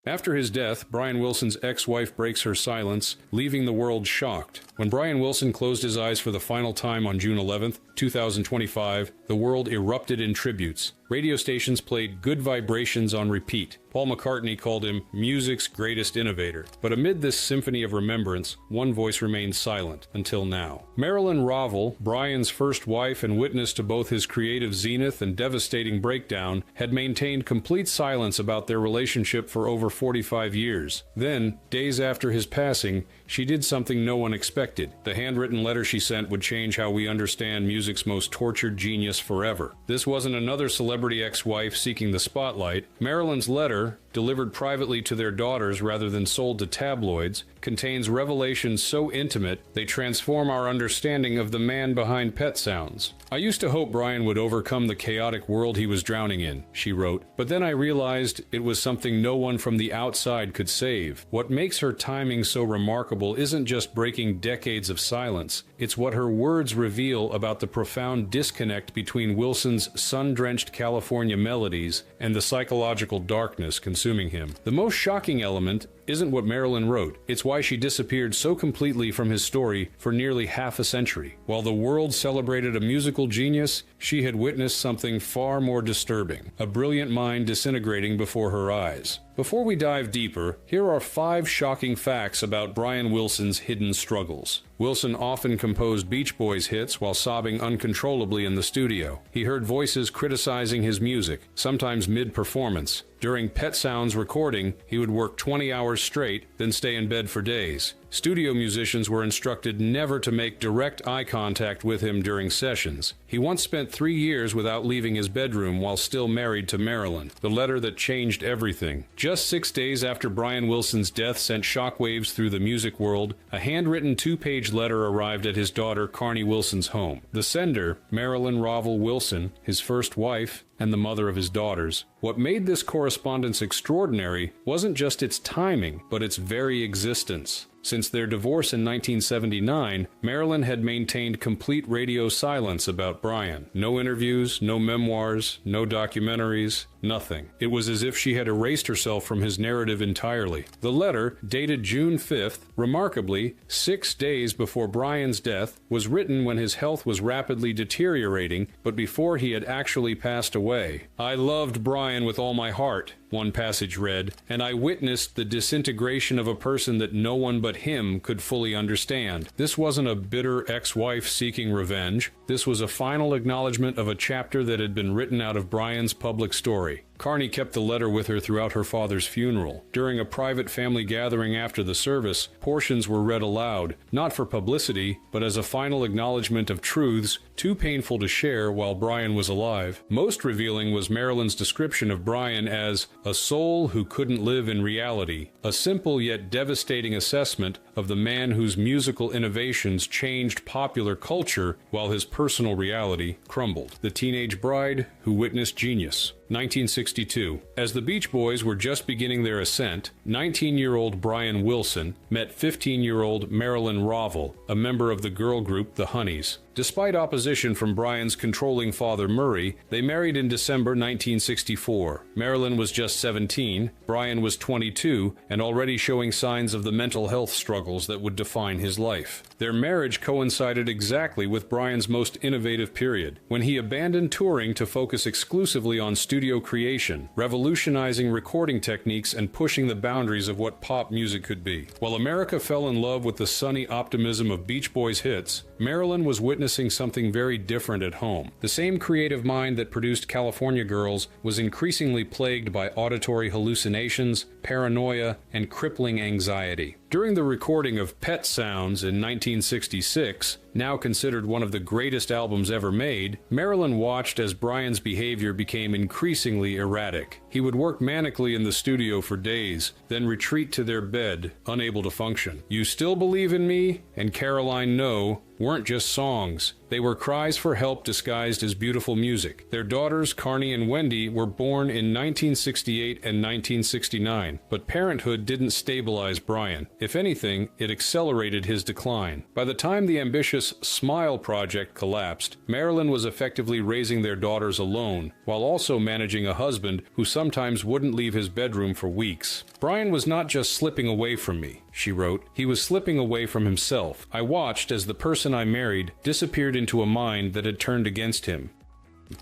After his death, Brian Wilson's ex-wife breaks her silence, leaving the world shocked. When Brian Wilson closed his eyes for the final time on June 11th, 2025, the world erupted in tributes. Radio stations played Good Vibrations on repeat. Paul McCartney called him music's greatest innovator. But amid this symphony of remembrance, one voice remained silent until now. Marilyn Rovell, Brian's first wife and witness to both his creative zenith and devastating breakdown, had maintained complete silence about their relationship for over 45 years. Then, days after his passing, she did something no one expected. The handwritten letter she sent would change how we understand music's most tortured genius forever. This wasn't another celebrity ex-wife seeking the spotlight. Marilyn's letter, delivered privately to their daughters rather than sold to tabloids, contains revelations so intimate they transform our understanding of the man behind Pet Sounds. "I used to hope Brian would overcome the chaotic world he was drowning in," she wrote, "but then I realized it was something no one from the outside could save. What makes her timing so remarkable isn't just breaking decades of silence, it's what her words reveal about the profound disconnect between Wilson's sun-drenched California melodies and the psychological darkness consuming him. The most shocking element isn't what Marilyn wrote, it's why she disappeared so completely from his story for nearly half a century. While the world celebrated a musical genius, she had witnessed something far more disturbing, a brilliant mind disintegrating before her eyes. Before we dive deeper, here are 5 shocking facts about Brian Wilson's hidden struggles. Wilson often composed Beach Boys hits while sobbing uncontrollably in the studio. He heard voices criticizing his music, sometimes mid-performance. During Pet Sounds recording, he would work 20 hours straight, then stay in bed for days. Studio musicians were instructed never to make direct eye contact with him during sessions. He once spent 3 years without leaving his bedroom while still married to Marilyn, the letter that changed everything. Just 6 days after Brian Wilson's death sent shockwaves through the music world, a handwritten 2-page letter arrived at his daughter Carney Wilson's home. The sender, Marilyn Rovell Wilson, his first wife, and the mother of his daughters. What made this correspondence extraordinary wasn't just its timing, but its very existence. Since their divorce in 1979, Marilyn had maintained complete radio silence about Brian. No interviews, no memoirs, no documentaries, nothing. It was as if she had erased herself from his narrative entirely. The letter, dated June 5th, remarkably 6 days before Brian's death, was written when his health was rapidly deteriorating, but before he had actually passed away. "I loved Brian with all my heart," one passage read, "and I witnessed the disintegration of a person that no one but him could fully understand." This wasn't a bitter ex-wife seeking revenge. This was a final acknowledgement of a chapter that had been written out of Brian's public story. Carney kept the letter with her throughout her father's funeral. During a private family gathering after the service, portions were read aloud, not for publicity, but as a final acknowledgement of truths too painful to share while Brian was alive. Most revealing was Marilyn's description of Brian as a soul who couldn't live in reality, a simple yet devastating assessment of the man whose musical innovations changed popular culture while his personal reality crumbled. The teenage bride who witnessed genius. 1962. As the Beach Boys were just beginning their ascent, 19-year-old Brian Wilson met 15-year-old Marilyn Rovell, a member of the girl group The Honeys. Despite opposition from Brian's controlling father Murray, they married in December 1964. Marilyn was just 17, Brian was 22, and already showing signs of the mental health struggles that would define his life. Their marriage coincided exactly with Brian's most innovative period, when he abandoned touring to focus exclusively on studio creation, revolutionizing recording techniques and pushing the boundaries of what pop music could be. While America fell in love with the sunny optimism of Beach Boys hits, Marilyn was witnessing something very different at home. The same creative mind that produced California Girls was increasingly plagued by auditory hallucinations, paranoia, and crippling anxiety. During the recording of Pet Sounds in 1966, now considered one of the greatest albums ever made, Marilyn watched as Brian's behavior became increasingly erratic. He would work manically in the studio for days, then retreat to their bed, unable to function. "You Still Believe in Me" and "Caroline No" weren't just songs. They were cries for help disguised as beautiful music. Their daughters, Carney and Wendy, were born in 1968 and 1969, but parenthood didn't stabilize Brian. If anything, it accelerated his decline. By the time the ambitious Smile project collapsed, Marilyn was effectively raising their daughters alone, while also managing a husband who sometimes wouldn't leave his bedroom for weeks. Brian was not just slipping away from me, she wrote. He was slipping away from himself. I watched as the person I married disappeared into a mind that had turned against him.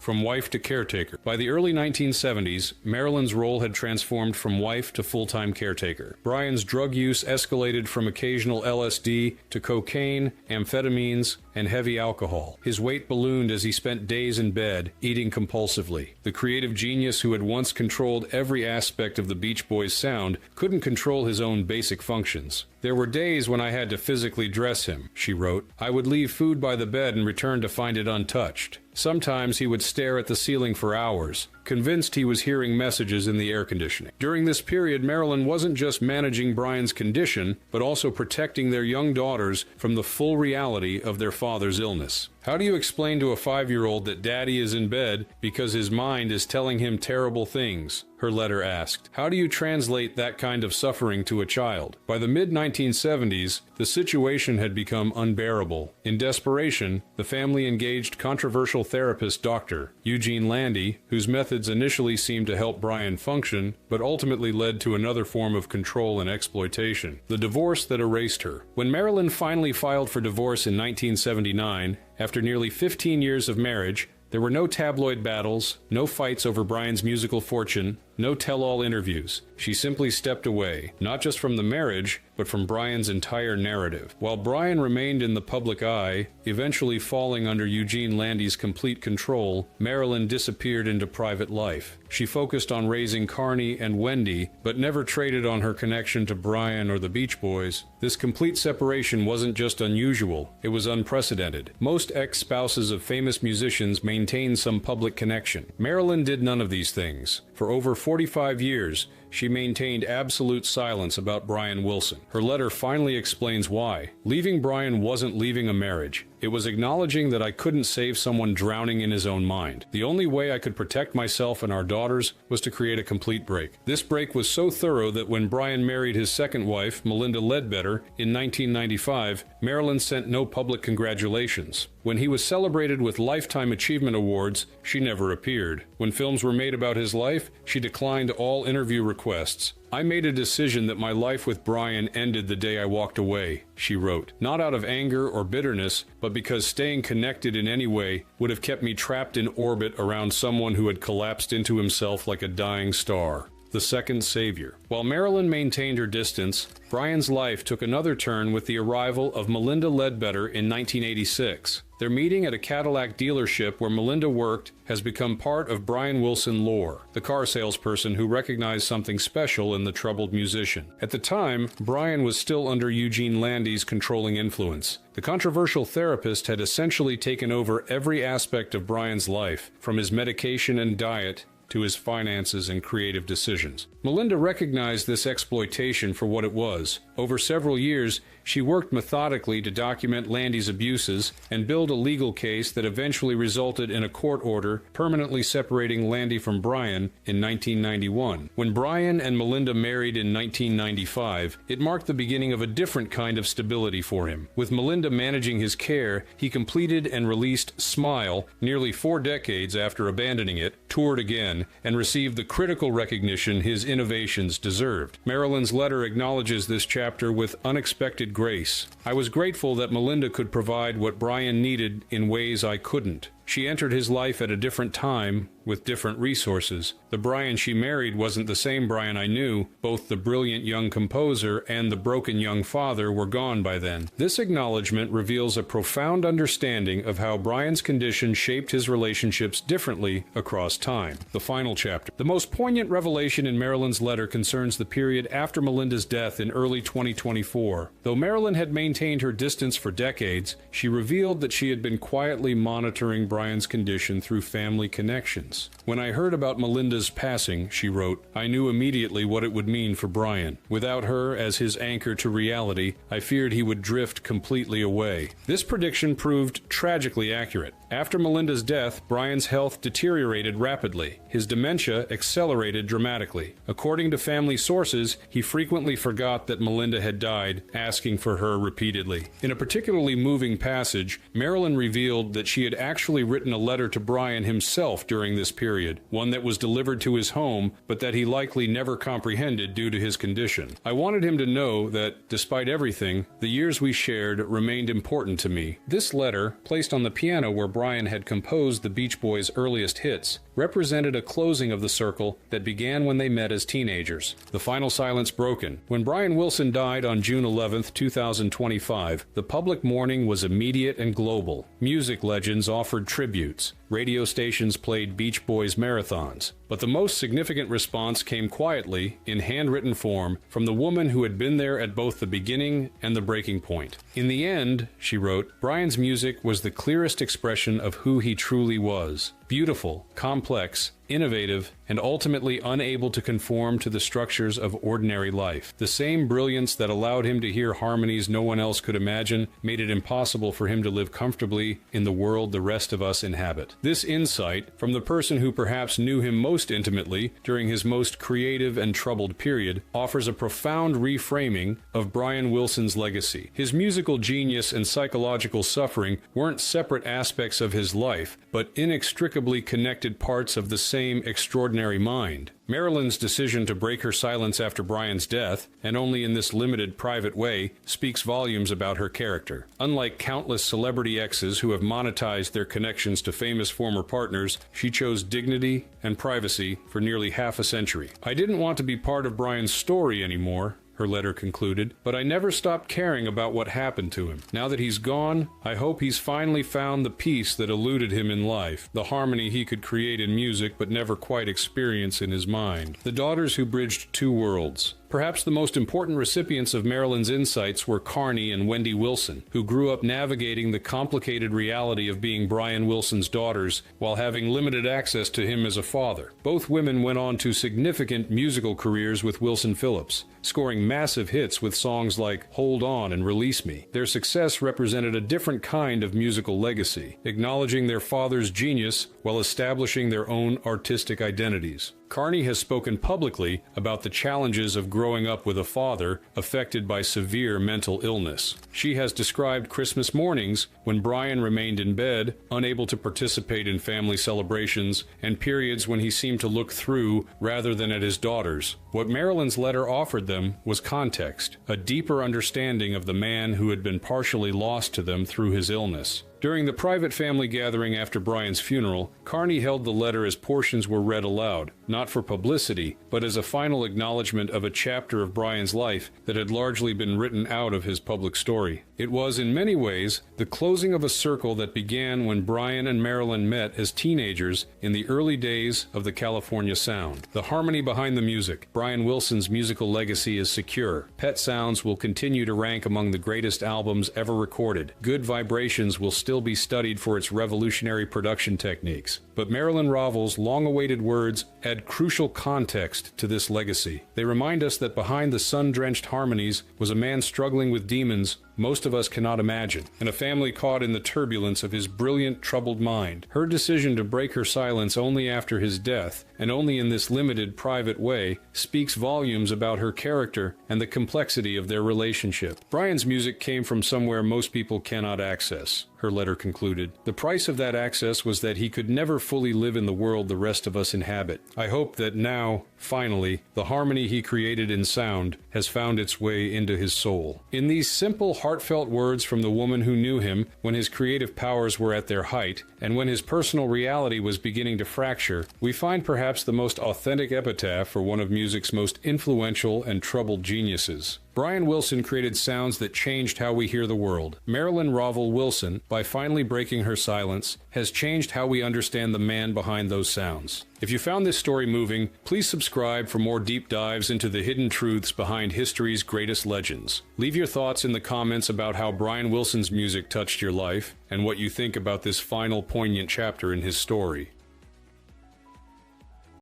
From wife to caretaker. By the early 1970s, Marilyn's role had transformed from wife to full-time caretaker. Brian's drug use escalated from occasional LSD to cocaine, amphetamines, and heavy alcohol. His weight ballooned as he spent days in bed, eating compulsively. The creative genius who had once controlled every aspect of the Beach Boys' sound couldn't control his own basic functions. There were days when I had to physically dress him, she wrote. I would leave food by the bed and return to find it untouched. Sometimes he would stare at the ceiling for hours, convinced he was hearing messages in the air conditioning. During this period, Marilyn wasn't just managing Brian's condition, but also protecting their young daughters from the full reality of their father's illness. How do you explain to a 5-year-old that daddy is in bed because his mind is telling him terrible things? Her letter asked. How do you translate that kind of suffering to a child? By the mid-1970s, the situation had become unbearable. In desperation, the family engaged controversial therapist Dr. Eugene Landy, whose methods initially seemed to help Brian function, but ultimately led to another form of control and exploitation. The divorce that erased her. When Marilyn finally filed for divorce in 1979, after nearly 15 years of marriage, there were no tabloid battles, no fights over Brian's musical fortune, no tell-all interviews. She simply stepped away, not just from the marriage, but from Brian's entire narrative. While Brian remained in the public eye, eventually falling under Eugene Landy's complete control, Marilyn disappeared into private life. She focused on raising Carney and Wendy, but never traded on her connection to Brian or the Beach Boys. This complete separation wasn't just unusual, it was unprecedented. Most ex-spouses of famous musicians maintain some public connection. Marilyn did none of these things. For over 45 years, she maintained absolute silence about Brian Wilson. Her letter finally explains why. Leaving Brian wasn't leaving a marriage. It was acknowledging that I couldn't save someone drowning in his own mind. The only way I could protect myself and our daughters was to create a complete break. This break was so thorough that when Brian married his second wife, Melinda Ledbetter, in 1995, Marilyn sent no public congratulations. When he was celebrated with Lifetime Achievement Awards, she never appeared. When films were made about his life, she declined all interview requests. I made a decision that my life with Brian ended the day I walked away, she wrote. Not out of anger or bitterness, but because staying connected in any way would have kept me trapped in orbit around someone who had collapsed into himself like a dying star. The second savior. While Marilyn maintained her distance, Brian's life took another turn with the arrival of Melinda Ledbetter in 1986. Their meeting at a Cadillac dealership where Melinda worked has become part of Brian Wilson lore, the car salesperson who recognized something special in the troubled musician. At the time, Brian was still under Eugene Landy's controlling influence. The controversial therapist had essentially taken over every aspect of Brian's life, from his medication and diet to his finances and creative decisions. Melinda recognized this exploitation for what it was. Over several years, she worked methodically to document Landy's abuses and build a legal case that eventually resulted in a court order permanently separating Landy from Brian in 1991. When Brian and Melinda married in 1995, it marked the beginning of a different kind of stability for him. With Melinda managing his care, he completed and released Smile nearly 4 decades after abandoning it, toured again, and received the critical recognition his innovations deserved. Marilyn's letter acknowledges this chapter with unexpected grace. I was grateful that Melinda could provide what Brian needed in ways I couldn't. She entered his life at a different time, with different resources. The Brian she married wasn't the same Brian I knew. Both the brilliant young composer and the broken young father were gone by then. This acknowledgement reveals a profound understanding of how Brian's condition shaped his relationships differently across time. The final chapter. The most poignant revelation in Marilyn's letter concerns the period after Melinda's death in early 2024. Though Marilyn had maintained her distance for decades, she revealed that she had been quietly monitoring Brian's condition through family connections. When I heard about Melinda's passing, she wrote, I knew immediately what it would mean for Brian. Without her as his anchor to reality, I feared he would drift completely away. This prediction proved tragically accurate. After Melinda's death, Brian's health deteriorated rapidly. His dementia accelerated dramatically. According to family sources, he frequently forgot that Melinda had died, asking for her repeatedly. In a particularly moving passage, Marilyn revealed that she had actually written a letter to Brian himself during this period, one that was delivered to his home, but that he likely never comprehended due to his condition. I wanted him to know that, despite everything, the years we shared remained important to me. This letter, placed on the piano where Brian had composed the Beach Boys' earliest hits, represented a closing of the circle that began when they met as teenagers. The final silence broken. When Brian Wilson died on June 11, 2025, the public mourning was immediate and global. Music legends offered tributes. Radio stations played Beach Boys marathons. But the most significant response came quietly, in handwritten form, from the woman who had been there at both the beginning and the breaking point. In the end, she wrote, Brian's music was the clearest expression of who he truly was. Beautiful, complex, innovative, and ultimately unable to conform to the structures of ordinary life. The same brilliance that allowed him to hear harmonies no one else could imagine made it impossible for him to live comfortably in the world the rest of us inhabit. This insight, from the person who perhaps knew him most intimately during his most creative and troubled period, offers a profound reframing of Brian Wilson's legacy. His musical genius and psychological suffering weren't separate aspects of his life, but inextricably connected parts of the same extraordinary mind. Marilyn's decision to break her silence after Brian's death, and only in this limited private way, speaks volumes about her character. Unlike countless celebrity exes who have monetized their connections to famous former partners, she chose dignity and privacy for nearly half a century. I didn't want to be part of Brian's story anymore, her letter concluded, but I never stopped caring about what happened to him. Now that he's gone, I hope he's finally found the peace that eluded him in life, the harmony he could create in music but never quite experience in his mind. The daughters who bridged two worlds. Perhaps the most important recipients of Marilyn's insights were Carney and Wendy Wilson, who grew up navigating the complicated reality of being Brian Wilson's daughters while having limited access to him as a father. Both women went on to significant musical careers with Wilson Phillips, scoring massive hits with songs like Hold On and Release Me. Their success represented a different kind of musical legacy, acknowledging their father's genius while establishing their own artistic identities. Carney has spoken publicly about the challenges of growing up with a father affected by severe mental illness. She has described Christmas mornings when Brian remained in bed, unable to participate in family celebrations, and periods when he seemed to look through rather than at his daughters. What Marilyn's letter offered them was context, a deeper understanding of the man who had been partially lost to them through his illness. During the private family gathering after Brian's funeral, Carney held the letter as portions were read aloud, not for publicity, but as a final acknowledgement of a chapter of Brian's life that had largely been written out of his public story. It was, in many ways, the closing of a circle that began when Brian and Marilyn met as teenagers in the early days of the California sound. The harmony behind the music. Brian Wilson's musical legacy is secure. Pet Sounds will continue to rank among the greatest albums ever recorded. Good Vibrations will still be studied for its revolutionary production techniques. But Marilyn Ravel's long-awaited words add crucial context to this legacy. They remind us that behind the sun-drenched harmonies was a man struggling with demons most of us cannot imagine, and a family caught in the turbulence of his brilliant, troubled mind. Her decision to break her silence only after his death, and only in this limited, private way, speaks volumes about her character and the complexity of their relationship. Brian's music came from somewhere most people cannot access, her letter concluded. The price of that access was that he could never fully live in the world the rest of us inhabit. I hope that now, finally, the harmony he created in sound has found its way into his soul. In these simple, heartfelt words from the woman who knew him when his creative powers were at their height, and when his personal reality was beginning to fracture, we find perhaps the most authentic epitaph for one of music's most influential and troubled geniuses. Brian Wilson created sounds that changed how we hear the world. Marilyn Ravel Wilson, by finally breaking her silence, has changed how we understand the man behind those sounds. If you found this story moving, please subscribe for more deep dives into the hidden truths behind history's greatest legends. Leave your thoughts in the comments about how Brian Wilson's music touched your life, and what you think about this final poignant chapter in his story.